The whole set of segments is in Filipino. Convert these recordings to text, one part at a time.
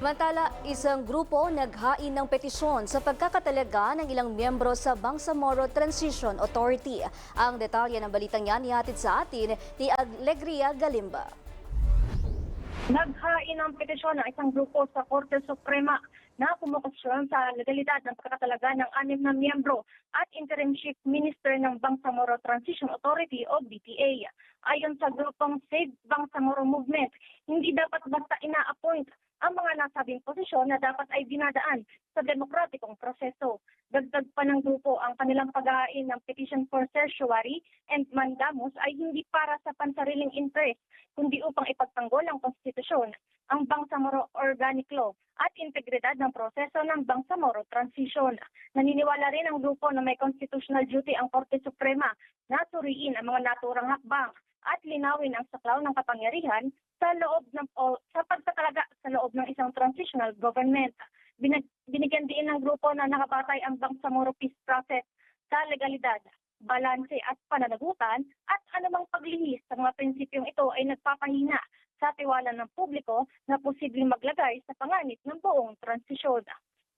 Samantala, isang grupo naghain ng petisyon sa pagkakatalaga ng ilang miyembro sa Bangsamoro Transition Authority. Ang detalye ng balitang yan ihatid sa atin ni Alegria Galimba. Naghain ng petisyon ng isang grupo sa Korte Suprema na kumukosyon sa legalidad ng pagkakatalaga ng 6 na miyembro at Interim Chief Minister ng Bangsamoro Transition Authority o BTA. Ayon sa grupong Save Bangsamoro Movement, hindi dapat basta ina-appoint ang mga nasabing posisyon na dapat ay dinadaan sa demokratikong proseso. Dagdag pa ng grupo, ang kanilang paghahain ng petition for certiorari and mandamus ay hindi para sa pansariling interest, kundi upang ipagtanggol ang konstitusyon, ang Bangsamoro Organic Law at integridad ng proseso ng Bangsamoro Transition. Naniniwala rin ang grupo na may constitutional duty ang Korte Suprema na suriin ang mga naturang hakbang at linawin ang saklaw ng kapangyarihan sa loob ng sa pagtatalaga sa loob ng isang transitional government. Binigyan din ng grupo na nakabatay ang Bangsamoro peace process sa legalidad, balanse at pananagutan at anumang paglihis sa mga prinsipyong ito ay nagpapahina sa tiwala ng publiko na posibleng maglagay sa panganib ng buong transisyon.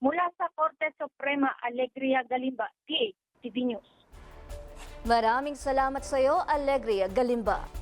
Mula sa Korte Suprema, Alegria Galimba, PH TV News. Maraming salamat sa iyo, Alegria Galimba.